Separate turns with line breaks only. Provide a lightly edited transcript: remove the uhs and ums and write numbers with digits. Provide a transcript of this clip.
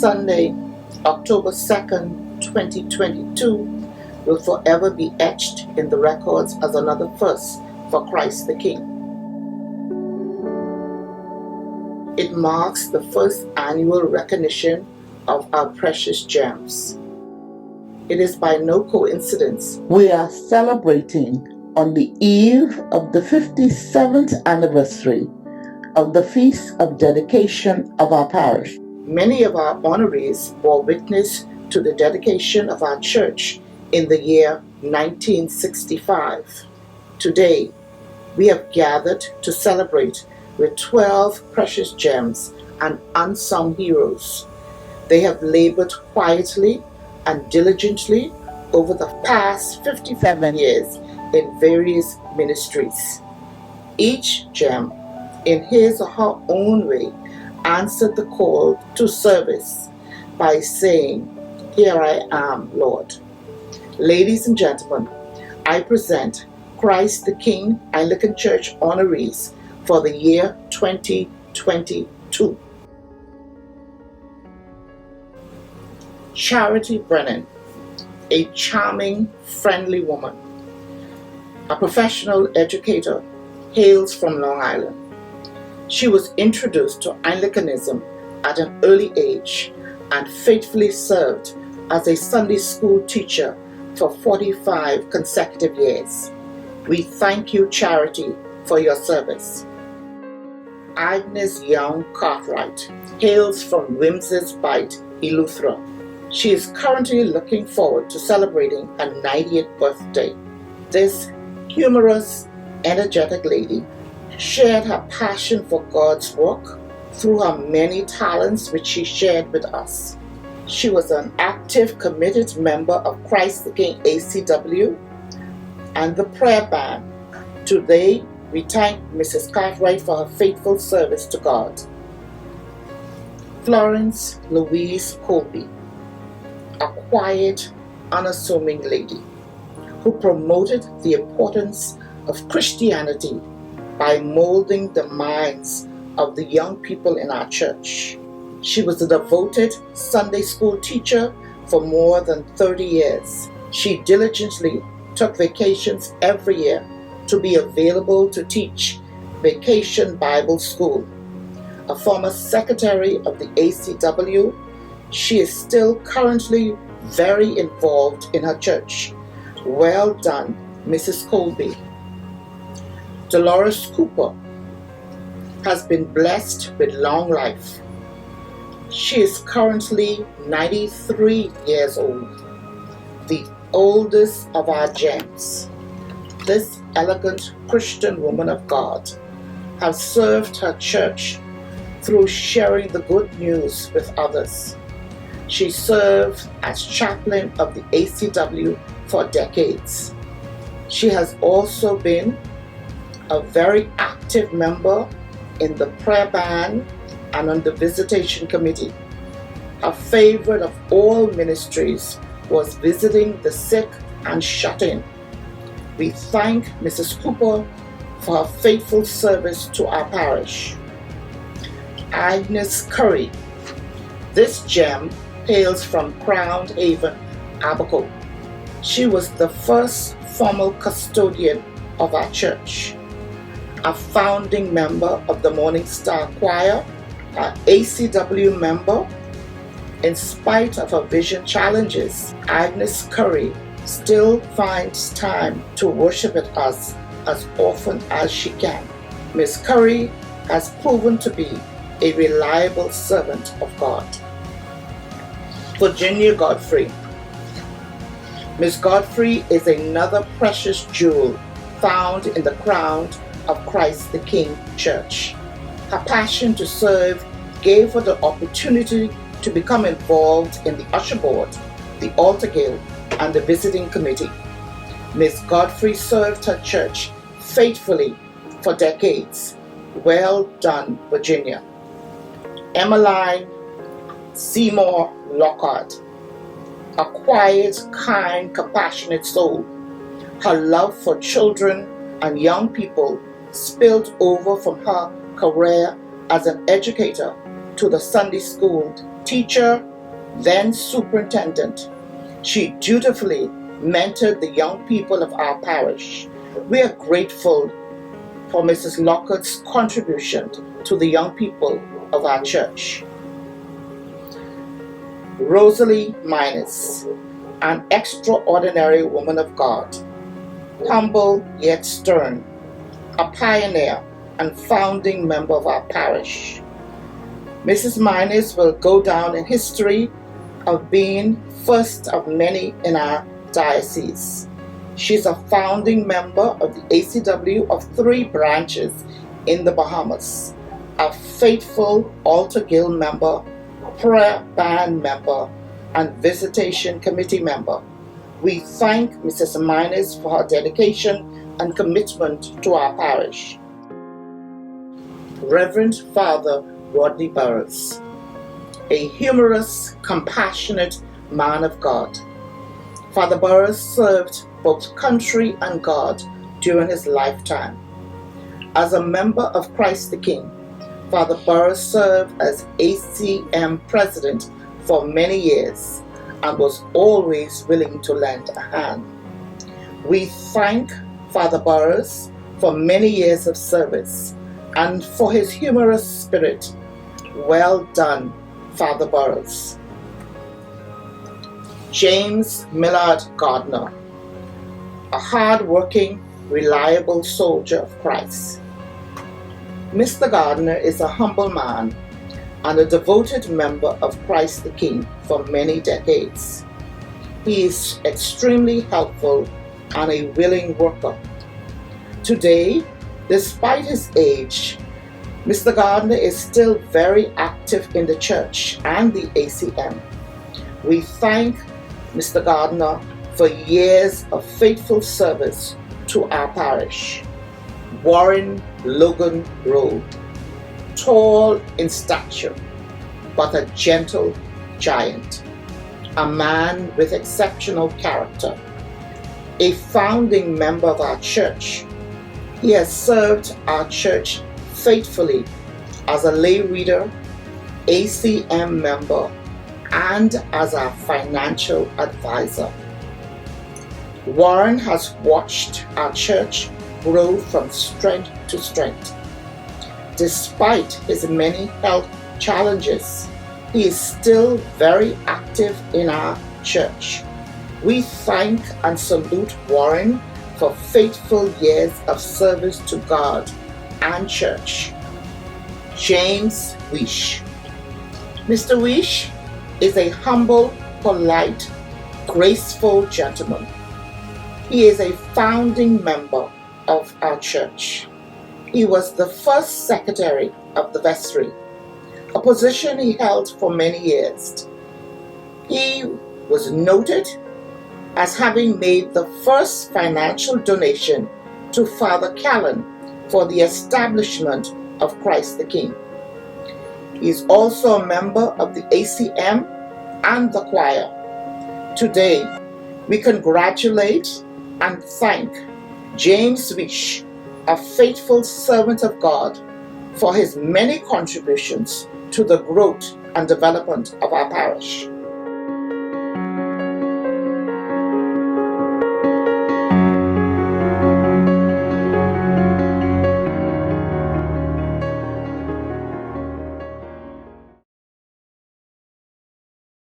Sunday, October 2nd, 2022, will forever be etched in the records as another first for Christ the King. It marks the first annual recognition of our precious gems. It is by no coincidence we are celebrating on the eve of the 57th anniversary of the Feast of Dedication of our parish. Many of our honorees bore witness to the dedication of our church in the year 1965. Today, we have gathered to celebrate with 12 precious gems and unsung heroes. They have labored quietly and diligently over the past 57 years in various ministries. Each gem, in his or her own way, answered the call to service by saying, "Here I am, Lord." Ladies and gentlemen, I present Christ the King Anglican Church honorees for the year 2022. Charity Brennan, a charming, friendly woman, a professional educator, hails from Long Island. She was introduced to Anglicanism at an early age and faithfully served as a Sunday school teacher for 45 consecutive years. We thank you, Charity, for your service. Agnes Cartwright hails from Wims's Bight, Eleuthera. She is currently looking forward to celebrating her 90th birthday. This humorous, energetic lady shared her passion for God's work through her many talents which she shared with us. She was an active, committed member of Christ the King ACW and the prayer band. Today, we thank Mrs. Cartwright for her faithful service to God. Florence Louise Corby, a quiet, unassuming lady who promoted the importance of Christianity by molding the minds of the young people in our church. She was a devoted Sunday school teacher for more than 30 years. She diligently took vacations every year to be available to teach Vacation Bible School. A former secretary of the ACW, she is still currently very involved in her church. Well done, Mrs. Colby. Dolores Cooper has been blessed with long life. She is currently 93 years old, the oldest of our gems. This elegant Christian woman of God has served her church through sharing the good news with others. She served as chaplain of the ACW for decades. She has also been a very active member in the prayer band and on the visitation committee. Her favorite of all ministries was visiting the sick and shut-in. We thank Mrs. Cooper for her faithful service to our parish. Agnes Curry. This gem hails from Crown Haven, Abaco. She was the first formal custodian of our church, a founding member of the Morning Star Choir, an ACW member. In spite of her vision challenges, Agnes Curry still finds time to worship with us as often as she can. Miss Curry has proven to be a reliable servant of God. Virginia Godfrey. Miss Godfrey is another precious jewel found in the crown of Christ the King Church. Her passion to serve gave her the opportunity to become involved in the usher board, the altar guild, and the visiting committee. Miss Godfrey served her church faithfully for decades. Well done, Virginia. Emmeline Seymour Lockhart, a quiet, kind, compassionate soul. Her love for children and young people spilled over from her career as an educator to the Sunday school teacher then superintendent, she dutifully mentored the young people of our parish. We are grateful for Mrs. Lockhart's contribution to the young people of our church. Rosalie Minus, an extraordinary woman of God, humble yet stern, a pioneer and founding member of our parish. Mrs. Minus will go down in history of being first of many in our diocese. She's a founding member of the ACW of 3 branches in the Bahamas, a faithful altar guild member, prayer band member, and visitation committee member. We thank Mrs. Minus for her dedication and commitment to our parish. Reverend Father Rodney Burrows, a humorous, compassionate man of God. Father Burrows served both country and God during his lifetime. As a member of Christ the King, Father Burrows served as ACM president for many years and was always willing to lend a hand. We thank Father Burrows for many years of service and for his humorous spirit. Well done, Father Burrows. James Millard Gardner, a hard-working, reliable soldier of Christ. Mr. Gardner is a humble man and a devoted member of Christ the King for many decades. He is extremely helpful and a willing worker. Today, despite his age, Mr. Gardner is still very active in the church and the ACM. We thank Mr. Gardner for years of faithful service to our parish. Warren Logan Rowe, tall in stature, but a gentle giant, a man with exceptional character, a founding member of our church. He has served our church faithfully as a lay reader, ACM member, and as our financial advisor. Warren has watched our church grow from strength to strength. Despite his many health challenges, he is still very active in our church. We thank and salute Warren for faithful years of service to God and church. James Wish. Mr. Wish is a humble, polite, graceful gentleman. He is a founding member of our church. He was the first secretary of the vestry, a position he held for many years. He was noted as having made the first financial donation to Father Callan for the establishment of Christ the King. He is also a member of the ACM and the choir. Today, we congratulate and thank James Wish, a faithful servant of God, for his many contributions to the growth and development of our parish.